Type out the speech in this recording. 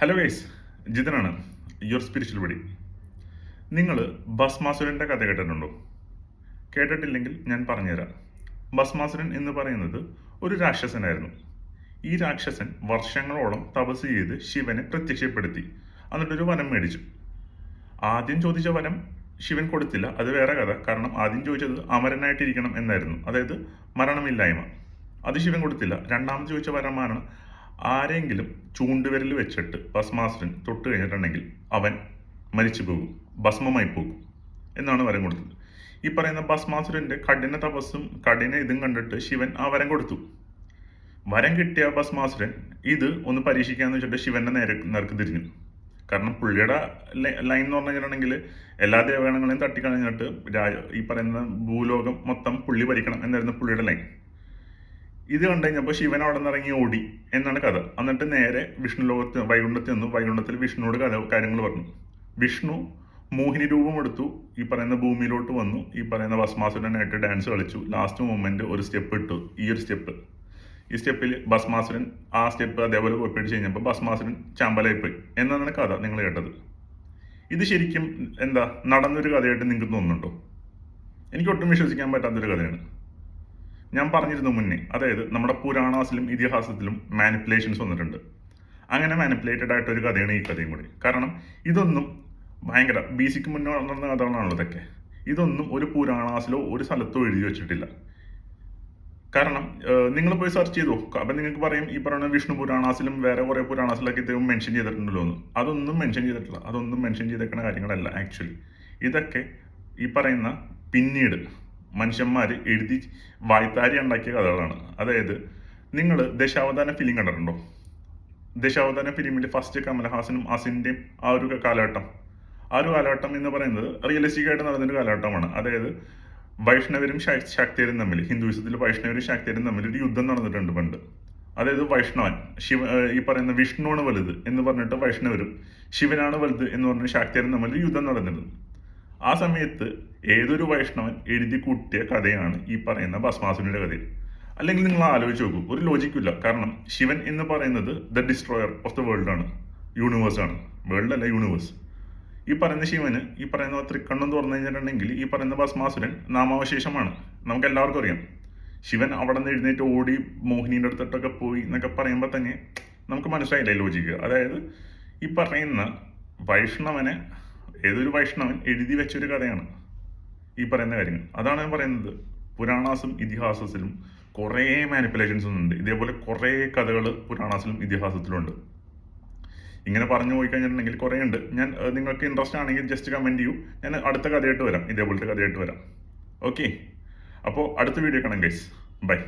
Hello guys, ജിതനാണ്, your spiritual buddy. നിങ്ങൾ ഭസ്മാസുരൻ്റെ കഥ കേട്ടിട്ടുണ്ടോ? കേട്ടിട്ടില്ലെങ്കിൽ ഞാൻ പറഞ്ഞുതരാം. ഭസ്മാസുരൻ എന്ന് പറയുന്നത് ഒരു രാക്ഷസനായിരുന്നു. ഈ രാക്ഷസൻ വർഷങ്ങളോളം തപസ് ചെയ്ത് ശിവനെ പ്രത്യക്ഷപ്പെടുത്തി, എന്നിട്ടൊരു വരം മേടിച്ചു. ആദ്യം ചോദിച്ച വരം ശിവൻ കൊടുത്തില്ല, അത് വേറെ കഥ. കാരണം ആദ്യം ചോദിച്ചത് അമരനായിട്ടിരിക്കണം എന്നായിരുന്നു, അതായത് മരണമില്ലായ്മ. അത് ശിവൻ കൊടുത്തില്ല. രണ്ടാമത് ചോദിച്ച വരമാണ് ആരെങ്കിലും ചൂണ്ടുവിരൽ വെച്ചിട്ട് ഭസ്മാസുരൻ തൊട്ട് കഴിഞ്ഞിട്ടുണ്ടെങ്കിൽ അവൻ മരിച്ചു പോകും, ഭസ്മമായി പോകും എന്നാണ് വരം കൊടുത്തത്. ഈ പറയുന്ന ഭസ്മാസുരന്റെ കഠിന തപസ്സും കഠിന ഇതും കണ്ടിട്ട് ശിവൻ ആ വരം കൊടുത്തു. വരം കിട്ടിയ ഭസ്മാസുരൻ ഇത് ഒന്ന് പരീക്ഷിക്കാന്ന് വെച്ചിട്ട് ശിവന്റെ നേർക്ക് തിരിഞ്ഞു. കാരണം പുള്ളിയുടെ ലൈൻ എന്ന് പറഞ്ഞു കഴിഞ്ഞിട്ടുണ്ടെങ്കിൽ എല്ലാ ദേവഗണങ്ങളെയും തട്ടിക്കളഞ്ഞിട്ട് ഈ പറയുന്ന ഭൂലോകം മൊത്തം പുള്ളി ഭരിക്കണം എന്നായിരുന്നു പുള്ളിയുടെ ലൈൻ. ഇത് കണ്ടു കഴിഞ്ഞപ്പോൾ ശിവൻ അവിടെ നിന്ന് ഇറങ്ങി ഓടി എന്നാണ് കഥ. എന്നിട്ട് നേരെ വിഷ്ണു ലോകത്ത് വൈകുണ്ഠത്തിൽ നിന്നു. വൈകുണ്ഠത്തിൽ വിഷ്ണുവോട് കാര്യങ്ങൾ പറഞ്ഞു. വിഷ്ണു മോഹിനി രൂപം എടുത്തു, ഈ പറയുന്ന ഭൂമിയിലോട്ട് വന്നു, ഈ പറയുന്ന ഭസ്മാസുരനായിട്ട് ഡാൻസ് കളിച്ചു. ലാസ്റ്റ് മൊമെന്റ് ഒരു സ്റ്റെപ്പ് ഇട്ടു, ഈ സ്റ്റെപ്പിൽ ഭസ്മാസുരൻ ആ സ്റ്റെപ്പ് അതേപോലെ ഒപ്പിടിച്ച് കഴിഞ്ഞപ്പോൾ ഭസ്മാസുരൻ ചാമ്പലായിപ്പോയി എന്നാണ് കഥ നിങ്ങൾ കേട്ടത്. ഇത് ശരിക്കും എന്താ നടന്നൊരു കഥയായിട്ട് നിങ്ങൾക്ക് തോന്നുന്നുണ്ടോ? എനിക്ക് ഒട്ടും വിശ്വസിക്കാൻ പറ്റാത്തൊരു കഥയാണ്. ഞാൻ പറഞ്ഞിരുന്നു മുന്നേ, അതായത് നമ്മുടെ പുരാണാസിലും ഇതിഹാസത്തിലും മാനിപ്പുലേഷൻസ് വന്നിട്ടുണ്ട്. അങ്ങനെ മാനിപ്പുലേറ്റഡ് ആയിട്ട് ഒരു കഥയാണ് ഈ കഥയും കൂടി. കാരണം ഇതൊന്നും ഭയങ്കര ബിസിക്ക് മുന്നേ നടന്ന കഥകളാണല്ലോ ഇതൊക്കെ. ഇതൊന്നും ഒരു പുരാണാസിലോ ഒരു സ്ഥലത്തോ എഴുതി വെച്ചിട്ടില്ല. കാരണം നിങ്ങൾ പോയി സെർച്ച് ചെയ്തോ, അപ്പം നിങ്ങൾക്ക് പറയും ഈ പറയുന്ന വിഷ്ണു പുരാണാസിലും വേറെ കുറേ പുരാണാസിലൊക്കെ ഇദ്ദേഹം മെൻഷൻ ചെയ്തിട്ടുണ്ടല്ലോ എന്ന്. അതൊന്നും മെൻഷൻ ചെയ്തിട്ടില്ല. അതൊന്നും മെൻഷൻ ചെയ്തേക്കുന്ന കാര്യങ്ങളല്ല ആക്ച്വലി. ഇതൊക്കെ ഈ പറയുന്ന പിന്നീട് മനുഷ്യന്മാർ എഴുതി വായ്ത്താരി ഉണ്ടാക്കിയ കഥകളാണ്. അതായത് നിങ്ങൾ ദശാവതാര ഫിലിം കണ്ടിട്ടുണ്ടോ? ദശാവതാര ഫിലിമിൽ ഫസ്റ്റ് കമൽഹാസനും അസിൻ്റെയും ആ ഒരു കാലഘട്ടം എന്ന് പറയുന്നത് റിയലിസ്റ്റിക് ആയിട്ട് നടന്നൊരു കാലഘട്ടമാണ്. അതായത് വൈഷ്ണവരും ശാക്തേരും തമ്മിൽ, ഹിന്ദുവിസത്തിൽ വൈഷ്ണവരും ശാക്തേരും തമ്മിൽ ഒരു യുദ്ധം നടന്നിട്ടുണ്ട് പണ്ട്. അതായത് വൈഷ്ണവൻ ഈ പറയുന്ന വിഷ്ണുവാണ് വലുത് എന്ന് പറഞ്ഞിട്ട് വൈഷ്ണവരും, ശിവനാണ് വലുത് എന്ന് പറഞ്ഞ് ശാക്തേരും തമ്മിൽ ഒരു യുദ്ധം നടന്നിരുന്നു. ആ സമയത്ത് ഏതൊരു വൈഷ്ണവൻ എഴുതി കൂട്ടിയ കഥയാണ് ഈ പറയുന്ന ഭസ്മാസുരന്റെ കഥ. അല്ലെങ്കിൽ നിങ്ങൾ ആലോചിച്ച് നോക്കൂ, ഒരു ലോജിക്കില്ല. കാരണം ശിവൻ എന്ന് പറയുന്നത് the destroyer of the world ആണ്, യൂണിവേഴ്സ് ആണ്. വേൾഡ് അല്ല, യൂണിവേഴ്സ്. ഈ പറയുന്ന ശിവന് ഈ പറയുന്ന തൃക്കണ്ണം തുറന്നു കഴിഞ്ഞിട്ടുണ്ടെങ്കിൽ ഈ പറയുന്ന ഭസ്മാസുരൻ നാമാവശേഷമാണ്. നമുക്ക് എല്ലാവർക്കും അറിയാം. ശിവൻ അവിടെ നിന്ന് എഴുന്നേറ്റ് ഓടി മോഹിനീൻ്റെ അടുത്തിട്ടൊക്കെ പോയി എന്നൊക്കെ പറയുമ്പോൾ തന്നെ നമുക്ക് മനസ്സിലായില്ലേ ലോജിക്ക്. അതായത് ഈ പറയുന്ന വൈഷ്ണവനെ ഏതൊരു വൈഷ്ണവൻ എഴുതി വെച്ചൊരു കഥയാണ് ഈ പറയുന്ന കാര്യങ്ങൾ. അതാണ് ഞാൻ പറയുന്നത്. പുരാണാസും ഇതിഹാസത്തിലും കുറേ മാനിപ്പുലേഷൻസ് ഉണ്ട്. ഇതേപോലെ കുറേ കഥകൾ പുരാണാസിലും ഇതിഹാസത്തിലും ഉണ്ട്. ഇങ്ങനെ പറഞ്ഞു പോയി കഴിഞ്ഞിട്ടുണ്ടെങ്കിൽ കുറേ ഉണ്ട്. ഞാൻ നിങ്ങൾക്ക് ഇൻട്രസ്റ്റ് ആണെങ്കിൽ ജസ്റ്റ് കമൻറ്റ് ചെയ്യൂ, ഞാൻ അടുത്ത കഥയായിട്ട് വരാം, ഇതേപോലത്തെ കഥയായിട്ട് വരാം. ഓക്കെ, അപ്പോൾ അടുത്ത വീഡിയോ കാണാം ഗൈസ്. ബൈ.